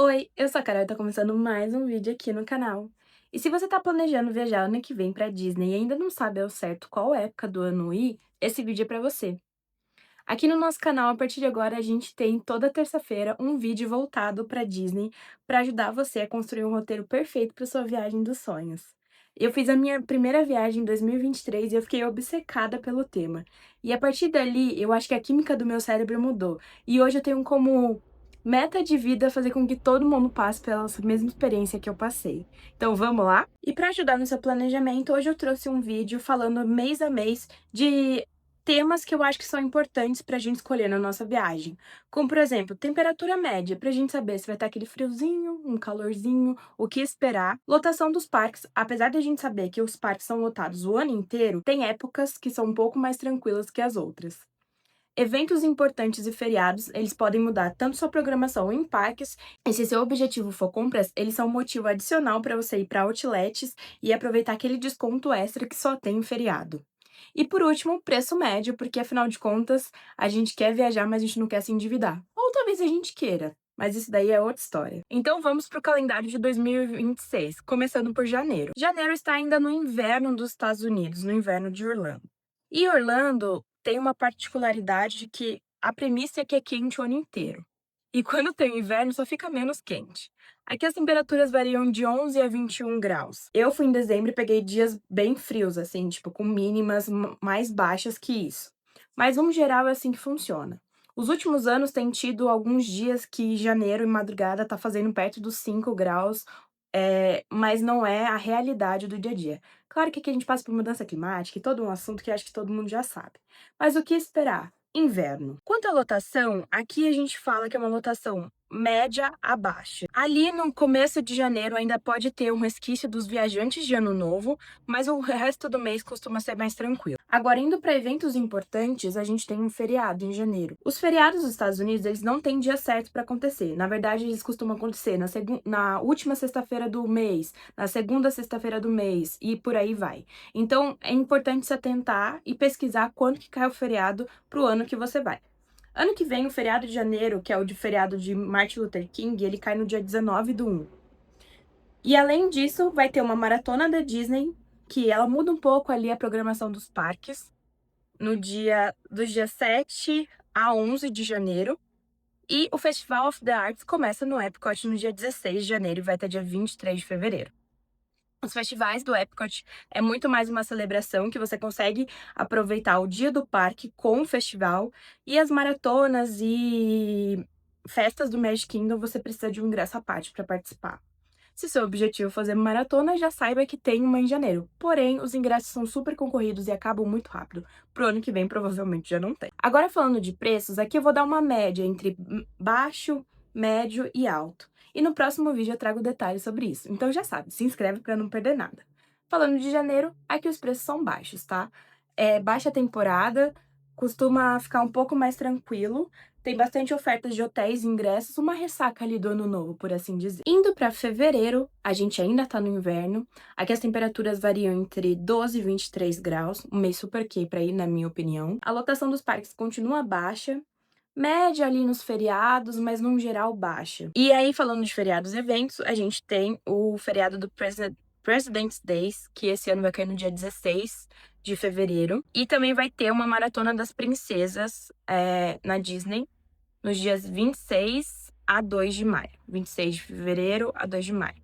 Oi, eu sou a Carol e tá começando mais um vídeo aqui no canal. E se você tá planejando viajar ano que vem pra Disney e ainda não sabe ao certo qual época do ano ir, esse vídeo é pra você. Aqui no nosso canal, a partir de agora, a gente tem toda terça-feira um vídeo voltado pra Disney pra ajudar você a construir um roteiro perfeito pra sua viagem dos sonhos. Eu fiz a minha primeira viagem em 2023 e eu fiquei obcecada pelo tema. E a partir dali, eu acho que a química do meu cérebro mudou. E hoje eu tenho como meta de vida fazer com que todo mundo passe pela mesma experiência que eu passei. Então vamos lá? E para ajudar no seu planejamento, hoje eu trouxe um vídeo falando mês a mês de temas que eu acho que são importantes para a gente escolher na nossa viagem. Como, por exemplo, temperatura média, para a gente saber se vai estar aquele friozinho, um calorzinho, o que esperar. Lotação dos parques, apesar de a gente saber que os parques são lotados o ano inteiro, tem épocas que são um pouco mais tranquilas que as outras. Eventos importantes e feriados, eles podem mudar tanto sua programação em parques, e se seu objetivo for compras, eles são um motivo adicional para você ir para outlets e aproveitar aquele desconto extra que só tem em feriado. E por último, preço médio, porque afinal de contas, a gente quer viajar, mas a gente não quer se endividar. Ou talvez a gente queira, mas isso daí é outra história. Então vamos para o calendário de 2026, começando por janeiro. Janeiro está ainda no inverno dos Estados Unidos, no inverno de Orlando. E Orlando tem uma particularidade de que a premissa é que é quente o ano inteiro. E quando tem inverno, só fica menos quente. Aqui as temperaturas variam de 11 a 21 graus. Eu fui em dezembro e peguei dias bem frios, assim, tipo, com mínimas mais baixas que isso. Mas, no geral, é assim que funciona. Os últimos anos tem tido alguns dias que janeiro e madrugada tá fazendo perto dos 5 graus, mas não é a realidade do dia a dia. Claro que aqui a gente passa por mudança climática e todo um assunto que acho que todo mundo já sabe. Mas o que esperar? Inverno. Quanto à lotação, aqui a gente fala que é uma lotação média a baixa. Ali no começo de janeiro ainda pode ter um resquício dos viajantes de ano novo, mas o resto do mês costuma ser mais tranquilo. Agora, indo para eventos importantes, a gente tem um feriado em janeiro. Os feriados dos Estados Unidos, eles não têm dia certo para acontecer. Na verdade, eles costumam acontecer na última sexta-feira do mês, na segunda sexta-feira do mês e por aí vai. Então, é importante se atentar e pesquisar quando que cai o feriado pro ano que você vai. Ano que vem, o feriado de janeiro, que é o de feriado de Martin Luther King, ele cai no dia 19/1. E além disso, vai ter uma maratona da Disney, que ela muda um pouco ali a programação dos parques, dos dias 7 a 11 de janeiro. E o Festival of the Arts começa no Epcot no dia 16 de janeiro e vai até dia 23 de fevereiro. Os festivais do Epcot é muito mais uma celebração que você consegue aproveitar o dia do parque com o festival, e as maratonas e festas do Magic Kingdom você precisa de um ingresso à parte para participar. Se seu objetivo é fazer maratona, já saiba que tem uma em janeiro. Porém, os ingressos são super concorridos e acabam muito rápido. Pro ano que vem, provavelmente já não tem. Agora, falando de preços, aqui eu vou dar uma média entre baixo, médio e alto. E no próximo vídeo eu trago detalhes sobre isso. Então já sabe, se inscreve para não perder nada. Falando de janeiro, aqui os preços são baixos, tá? É baixa temporada, costuma ficar um pouco mais tranquilo. Tem bastante ofertas de hotéis e ingressos, uma ressaca ali do ano novo, por assim dizer. Indo para fevereiro, a gente ainda tá no inverno. Aqui as temperaturas variam entre 12 e 23 graus, um mês super ok para ir, na minha opinião. A lotação dos parques continua baixa, média ali nos feriados, mas num geral baixa. E aí, falando de feriados e eventos, a gente tem o feriado do President's Days, que esse ano vai cair no dia 16 de fevereiro. E também vai ter uma maratona das princesas na Disney, nos dias 26 a 2 de maio. 26 de fevereiro a 2 de maio.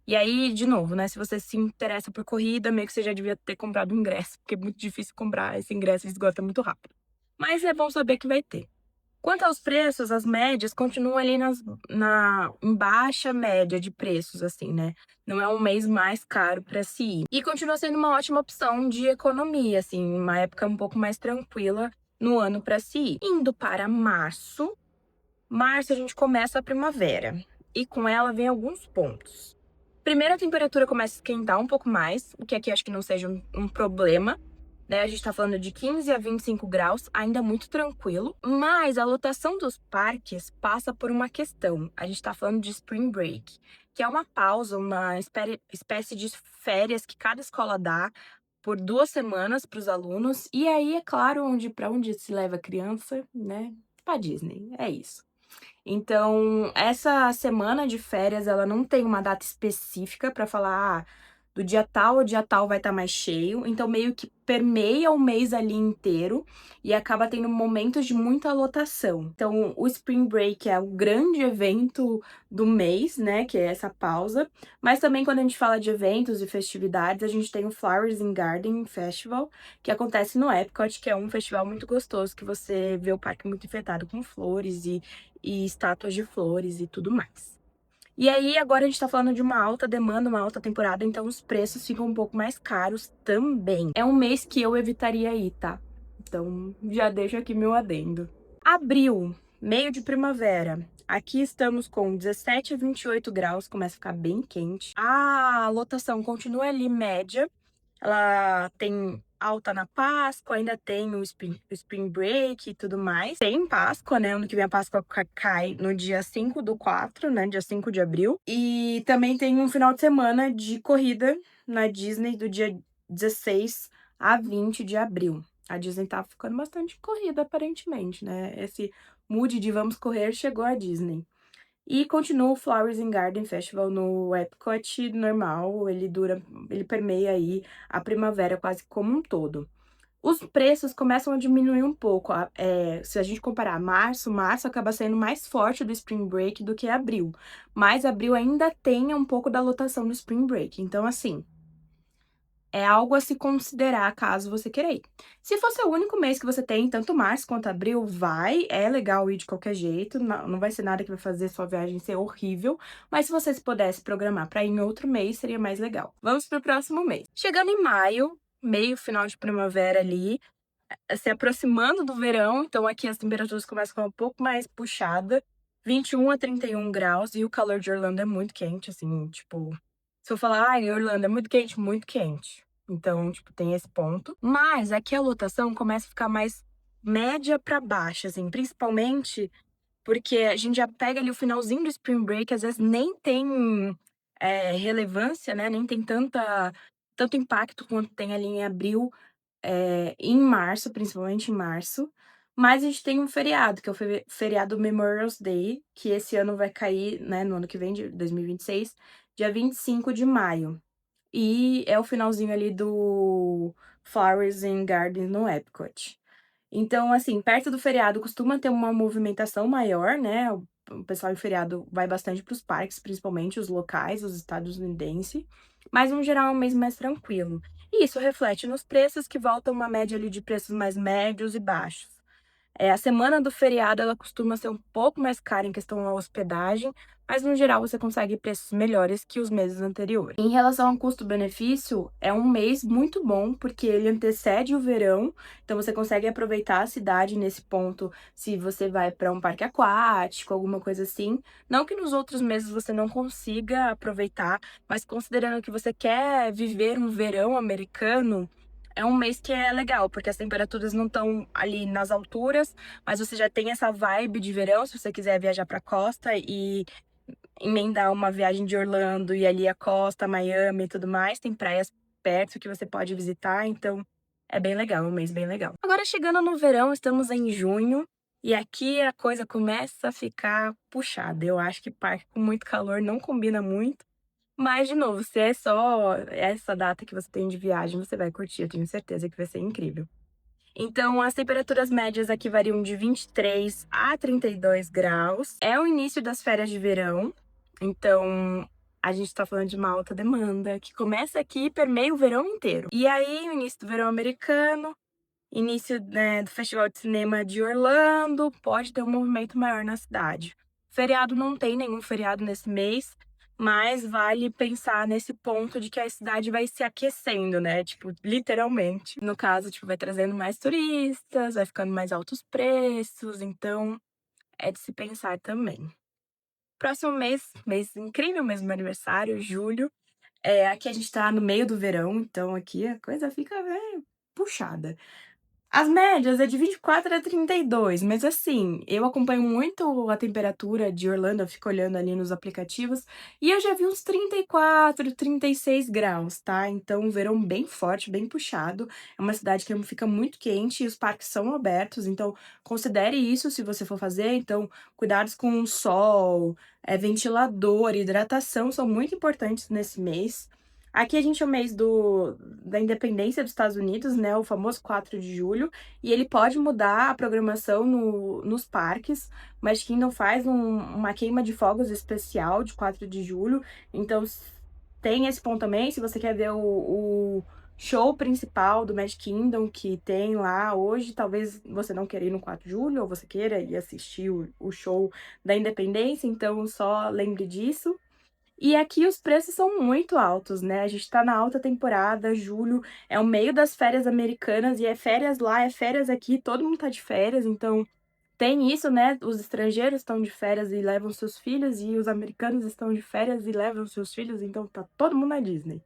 E aí, de novo, né? Se você se interessa por corrida, meio que você já devia ter comprado um ingresso, porque é muito difícil comprar esse ingresso, esgota muito rápido. Mas é bom saber que vai ter. Quanto aos preços, as médias continuam ali em baixa média de preços, assim, né? Não é um mês mais caro para se ir. E continua sendo uma ótima opção de economia, assim, uma época um pouco mais tranquila no ano para se ir. Indo para março a gente começa a primavera. E com ela vem alguns pontos. Primeiro, a temperatura começa a esquentar um pouco mais, o que aqui acho que não seja um problema, né? A gente tá falando de 15 a 25 graus, ainda muito tranquilo. Mas a lotação dos parques passa por uma questão. A gente tá falando de Spring Break, que é uma pausa, uma espécie de férias que cada escola dá por 2 semanas para os alunos. E aí, é claro, para onde se leva a criança, né? Pra Disney, é isso. Então, essa semana de férias, ela não tem uma data específica pra falar: "Ah, do dia tal ao dia tal vai estar mais cheio", então meio que permeia o mês ali inteiro e acaba tendo momentos de muita lotação. Então, o Spring Break é o grande evento do mês, né, que é essa pausa, mas também quando a gente fala de eventos e festividades, a gente tem o Flowers in Garden Festival, que acontece no Epcot, que é um festival muito gostoso, que você vê o parque muito enfeitado com flores e estátuas de flores e tudo mais. E aí, agora a gente tá falando de uma alta demanda, uma alta temporada, então os preços ficam um pouco mais caros também. É um mês que eu evitaria ir, tá? Então, já deixo aqui meu adendo. Abril, meio de primavera. Aqui estamos com 17 a 28 graus, começa a ficar bem quente. A lotação continua ali média, ela tem alta na Páscoa, ainda tem o Spring Break e tudo mais. Tem Páscoa, né? Ano que vem a Páscoa cai no dia 5/4, né? Dia 5 de abril. E também tem um final de semana de corrida na Disney do dia 16 a 20 de abril. A Disney tá ficando bastante corrida, aparentemente, né? Esse mood de vamos correr chegou à Disney. E continua o Flowers in Garden Festival no Epcot normal, ele permeia aí a primavera quase como um todo. Os preços começam a diminuir um pouco, se a gente comparar março acaba sendo mais forte do Spring Break do que abril, mas abril ainda tem um pouco da lotação do Spring Break, então assim, é algo a se considerar caso você queira ir. Se fosse o único mês que você tem, tanto março quanto abril, é legal ir de qualquer jeito, não vai ser nada que vai fazer sua viagem ser horrível, mas se você pudesse programar para ir em outro mês, seria mais legal. Vamos pro próximo mês. Chegando em maio, meio final de primavera ali, se aproximando do verão, então aqui as temperaturas começam a ficar um pouco mais puxada, 21 a 31 graus, e o calor de Orlando é muito quente, assim, tipo, se eu falar, ai, Orlando é muito quente, muito quente. Então, tipo, tem esse ponto. Mas aqui a lotação começa a ficar mais média pra baixa, assim, principalmente porque a gente já pega ali o finalzinho do Spring Break, às vezes nem tem relevância, né? Nem tem tanto impacto quanto tem ali em abril, em março, principalmente em março. Mas a gente tem um feriado, que é o feriado Memorial Day, que esse ano vai cair, né, no ano que vem, de 2026, dia 25 de maio. E é o finalzinho ali do Flowers in Garden no Epcot. Então, assim, perto do feriado costuma ter uma movimentação maior, né? O pessoal em feriado vai bastante para os parques, principalmente os locais, os estadunidenses. Mas, no geral, é um mês mais tranquilo. E isso reflete nos preços, que voltam uma média ali de preços mais médios e baixos. A semana do feriado, ela costuma ser um pouco mais cara em questão à hospedagem, mas no geral você consegue preços melhores que os meses anteriores. Em relação ao custo-benefício, é um mês muito bom, porque ele antecede o verão, então você consegue aproveitar a cidade nesse ponto, se você vai para um parque aquático, alguma coisa assim. Não que nos outros meses você não consiga aproveitar, mas considerando que você quer viver um verão americano, é um mês que é legal, porque as temperaturas não estão ali nas alturas, mas você já tem essa vibe de verão, se você quiser viajar pra costa e emendar uma viagem de Orlando e ali a costa, Miami e tudo mais, tem praias perto que você pode visitar, então é bem legal, é um mês bem legal. Agora chegando no verão, estamos em junho, e aqui a coisa começa a ficar puxada. Eu acho que parque com muito calor não combina muito, mas, de novo, se é só essa data que você tem de viagem, você vai curtir, eu tenho certeza que vai ser incrível. Então, as temperaturas médias aqui variam de 23 a 32 graus. É o início das férias de verão, então a gente tá falando de uma alta demanda, que começa aqui e permeia o verão inteiro. E aí, o início do verão americano, início, né, do Festival de Cinema de Orlando, pode ter um movimento maior na cidade. Feriado não tem nenhum feriado nesse mês, mas vale pensar nesse ponto de que a cidade vai se aquecendo, né? Tipo, literalmente. No caso, tipo, vai trazendo mais turistas, vai ficando mais altos preços, então é de se pensar também. Próximo mês incrível, mês do meu aniversário, julho. Aqui a gente tá no meio do verão, então aqui a coisa fica, puxada. As médias é de 24 a 32, mas assim, eu acompanho muito a temperatura de Orlando, eu fico olhando ali nos aplicativos, e eu já vi uns 34, 36 graus, tá? Então, um verão bem forte, bem puxado. É uma cidade que fica muito quente e os parques são abertos, então considere isso se você for fazer. Então, cuidados com o sol, ventilador, hidratação são muito importantes nesse mês. Aqui a gente é o mês da independência dos Estados Unidos, né, o famoso 4 de julho, e ele pode mudar a programação nos parques. Magic Kingdom faz uma queima de fogos especial de 4 de julho, então tem esse ponto também, se você quer ver o show principal do Magic Kingdom que tem lá hoje, talvez você não queira ir no 4 de julho, ou você queira ir assistir o show da independência, então só lembre disso. E aqui os preços são muito altos, né, a gente tá na alta temporada, julho é o meio das férias americanas e é férias lá, é férias aqui, todo mundo tá de férias, então tem isso, né, os estrangeiros estão de férias e levam seus filhos, e os americanos estão de férias e levam seus filhos, então tá todo mundo na Disney.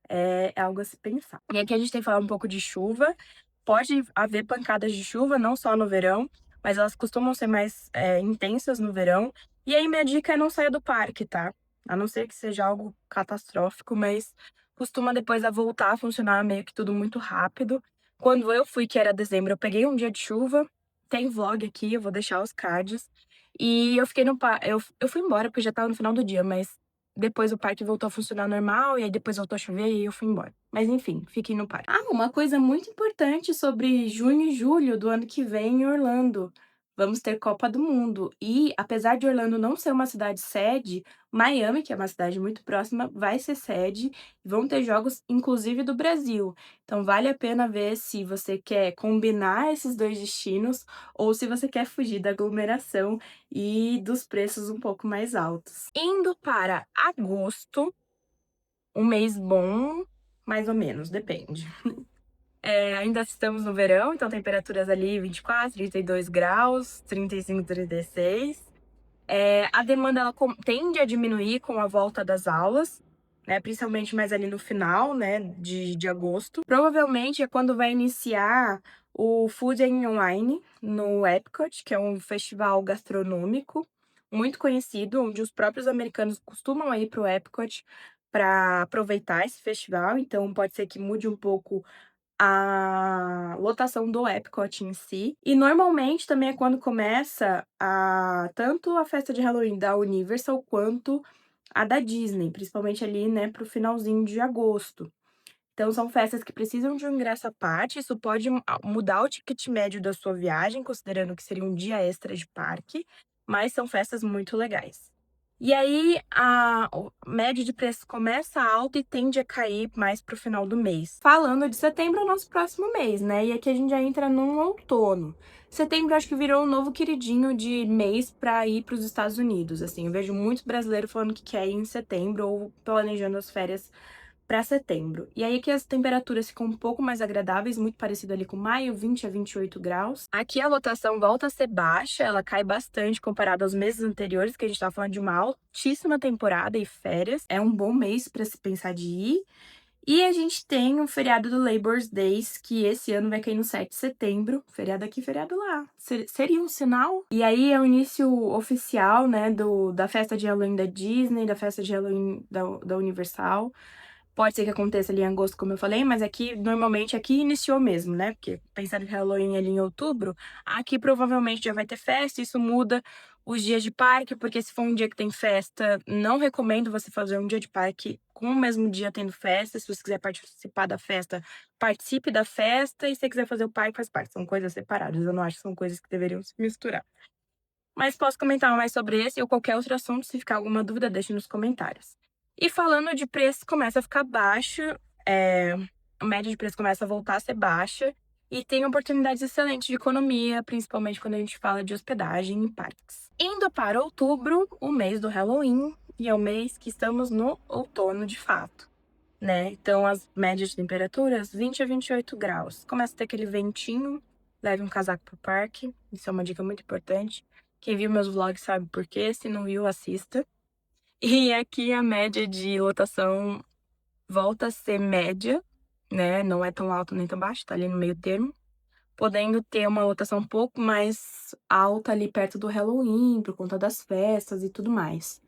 É algo a se pensar. E aqui a gente tem que falar um pouco de chuva. Pode haver pancadas de chuva, não só no verão, mas elas costumam ser mais intensas no verão. E aí minha dica é não saia do parque, tá? A não ser que seja algo catastrófico, mas costuma depois a voltar a funcionar meio que tudo muito rápido. Quando eu fui, que era dezembro, eu peguei um dia de chuva. Tem vlog aqui, eu vou deixar os cards. E eu fiquei no parque. Eu fui embora porque já tava no final do dia, mas depois o parque voltou a funcionar normal, e aí depois voltou a chover e eu fui embora. Mas enfim, fiquem no parque. Ah, uma coisa muito importante sobre junho e julho do ano que vem em Orlando. Vamos ter Copa do Mundo. E, apesar de Orlando não ser uma cidade sede, Miami, que é uma cidade muito próxima, vai ser sede. E vão ter jogos, inclusive, do Brasil. Então, vale a pena ver se você quer combinar esses dois destinos ou se você quer fugir da aglomeração e dos preços um pouco mais altos. Indo para agosto, um mês bom, mais ou menos, depende. Ainda estamos no verão, então temperaturas ali 24, 32 graus, 35, 36. A demanda ela tende a diminuir com a volta das aulas, né, principalmente mais ali no final, né, de agosto. Provavelmente é quando vai iniciar o Food and Wine no Epcot, que é um festival gastronômico muito conhecido, onde os próprios americanos costumam ir para o Epcot para aproveitar esse festival. Então pode ser que mude um pouco a lotação do Epcot em si. E normalmente também é quando começa tanto a festa de Halloween da Universal quanto a da Disney, principalmente ali, né, para o finalzinho de agosto. Então são festas que precisam de um ingresso à parte, isso pode mudar o ticket médio da sua viagem, considerando que seria um dia extra de parque, mas são festas muito legais. E aí o média de preço começa alta e tende a cair mais pro final do mês. Falando de setembro, é o nosso próximo mês, né? E aqui a gente já entra num outono. Setembro acho que virou um novo queridinho de mês para ir para os Estados Unidos. Assim, eu vejo muitos brasileiros falando que quer ir em setembro ou planejando as férias para setembro. E aí que as temperaturas ficam um pouco mais agradáveis, muito parecido ali com maio, 20 a 28 graus. Aqui a lotação volta a ser baixa, ela cai bastante comparado aos meses anteriores, que a gente tava falando de uma altíssima temporada e férias. É um bom mês para se pensar de ir. E a gente tem o feriado do Labor Days, que esse ano vai cair no 7 de setembro. Feriado aqui, feriado lá. Seria um sinal? E aí é o início oficial, né, da festa de Halloween da Disney, da festa de Halloween da Universal. Pode ser que aconteça ali em agosto, como eu falei, mas aqui, normalmente, aqui iniciou mesmo, né? Porque pensando em Halloween ali em outubro, aqui provavelmente já vai ter festa, isso muda os dias de parque, porque se for um dia que tem festa, não recomendo você fazer um dia de parque com o mesmo dia tendo festa. Se você quiser participar da festa, participe da festa, e se você quiser fazer o parque, faz parte. São coisas separadas, eu não acho que são coisas que deveriam se misturar. Mas posso comentar mais sobre esse ou qualquer outro assunto. Se ficar alguma dúvida, deixe nos comentários. E falando de preço, começa a ficar baixo, a média de preço começa a voltar a ser baixa e tem oportunidades excelentes de economia, principalmente quando a gente fala de hospedagem em parques. Indo para outubro, o mês do Halloween, e é o mês que estamos no outono de fato, né? Então as médias de temperaturas 20 a 28 graus. Começa a ter aquele ventinho, leve um casaco pro parque, isso é uma dica muito importante. Quem viu meus vlogs sabe por quê, se não viu, assista. E aqui a média de lotação volta a ser média, né? Não é tão alto nem tão baixo, tá ali no meio termo. podendo ter uma lotação um pouco mais alta ali perto do Halloween, por conta das festas e tudo mais.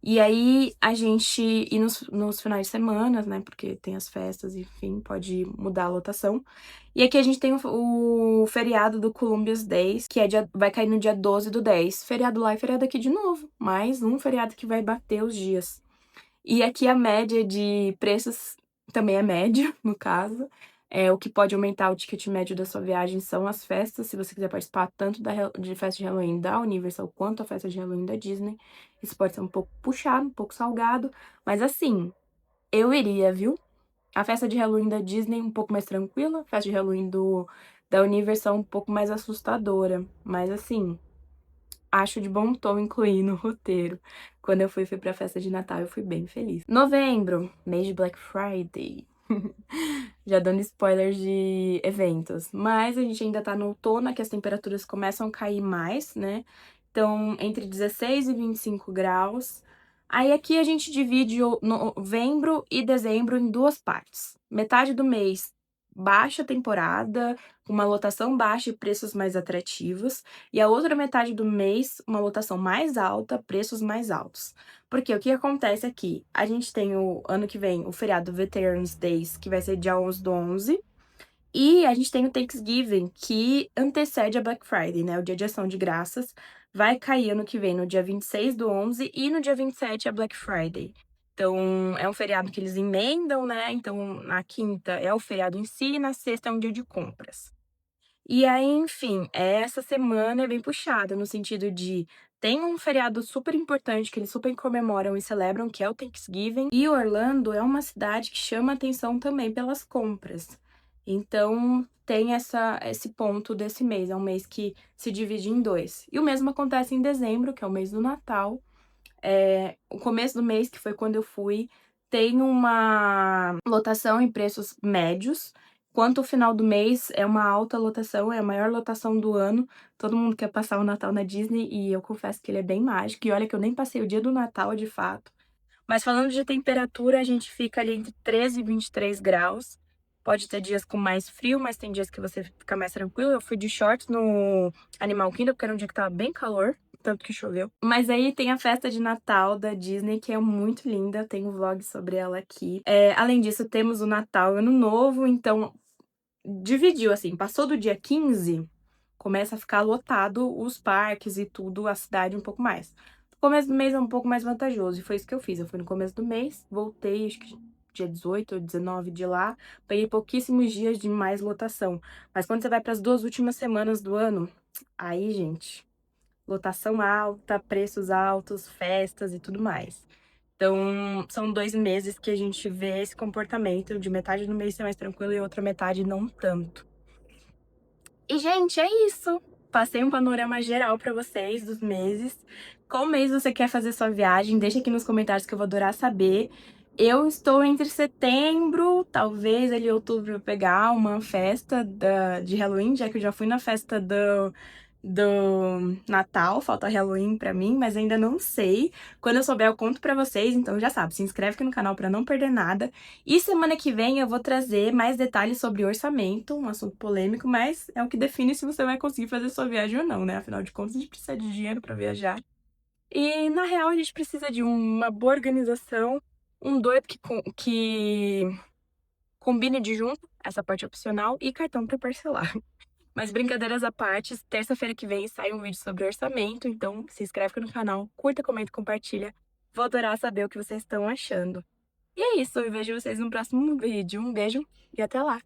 E aí, a gente ir nos finais de semana, né, porque tem as festas, enfim, pode mudar a lotação. E aqui a gente tem o feriado do Columbus Days, que vai cair no dia 12/10. Feriado lá e feriado aqui de novo. Mais um feriado que vai bater os dias. E aqui a média de preços também é médio, no caso. O que pode aumentar o ticket médio da sua viagem são as festas, se você quiser participar tanto de festa de Halloween da Universal quanto a festa de Halloween da Disney. Isso pode ser um pouco puxado, um pouco salgado, mas assim, eu iria, viu? A festa de Halloween da Disney um pouco mais tranquila, a festa de Halloween da Universal um pouco mais assustadora, mas assim, acho de bom tom incluir no roteiro. Quando eu fui pra festa de Natal, eu fui bem feliz. Novembro, mês de Black Friday. Já dando spoilers de eventos. Mas a gente ainda tá no outono, que as temperaturas começam a cair mais, né? Então, entre 16 e 25 graus. Aí aqui a gente divide o novembro e dezembro em duas partes. Metade do mês, baixa temporada, uma lotação baixa e preços mais atrativos. E a outra metade do mês, uma lotação mais alta, preços mais altos. Porque o que acontece aqui? A gente tem o ano que vem o feriado Veterans Days, que vai ser dia 11/11. E a gente tem o Thanksgiving, que antecede a Black Friday, né? O Dia de Ação de Graças vai cair ano que vem, no dia 26/11, e no dia 27 a Black Friday. Então, é um feriado que eles emendam, né? Então, na quinta é o feriado em si, e na sexta é um dia de compras. E aí, enfim, essa semana é bem puxada, no sentido de tem um feriado super importante que eles super comemoram e celebram, que é o Thanksgiving. E Orlando é uma cidade que chama atenção também pelas compras. Então, tem esse ponto desse mês. É um mês que se divide em dois. E o mesmo acontece em dezembro, que é o mês do Natal. O começo do mês, que foi quando eu fui, tem uma lotação em preços médios, enquanto o final do mês é uma alta lotação, é a maior lotação do ano. Todo mundo quer passar o Natal na Disney e eu confesso que ele é bem mágico. E olha que eu nem passei o dia do Natal de fato. Mas falando de temperatura, a gente fica ali entre 13 e 23 graus. Pode ter dias com mais frio, mas tem dias que você fica mais tranquilo. Eu fui de shorts no Animal Kingdom, porque era um dia que tava bem calor, tanto que choveu. Mas aí tem a festa de Natal da Disney, que é muito linda. Tem um vlog sobre ela aqui. Além disso, temos o Natal e Ano Novo, então dividiu assim, passou do dia 15, começa a ficar lotado os parques e tudo, a cidade um pouco mais. No começo do mês é um pouco mais vantajoso, e foi isso que eu fiz. Eu fui no começo do mês, voltei, acho que dia 18 ou 19 de lá, peguei pouquíssimos dias de mais lotação. Mas quando você vai para as 2 últimas semanas do ano, aí, gente, lotação alta, preços altos, festas e tudo mais. Então, são 2 meses que a gente vê esse comportamento de metade do mês ser mais tranquilo e outra metade não tanto. E, gente, é isso. Passei um panorama geral pra vocês dos meses. Qual mês você quer fazer sua viagem? Deixa aqui nos comentários que eu vou adorar saber. Eu estou entre setembro, talvez ali outubro, pra pegar uma festa de Halloween, já que eu já fui na festa do Natal, falta Halloween pra mim, mas ainda não sei. Quando eu souber, eu conto pra vocês, então já sabe, se inscreve aqui no canal pra não perder nada. E semana que vem eu vou trazer mais detalhes sobre orçamento, um assunto polêmico, mas é o que define se você vai conseguir fazer sua viagem ou não, né? Afinal de contas, a gente precisa de dinheiro pra viajar. E, na real, a gente precisa de uma boa organização, um doido que combine de junto, essa parte opcional, e cartão pra parcelar. Mas brincadeiras à parte, terça-feira que vem sai um vídeo sobre orçamento, então se inscreve aqui no canal, curta, comenta e compartilha. Vou adorar saber o que vocês estão achando. E é isso, eu vejo vocês no próximo vídeo. Um beijo e até lá!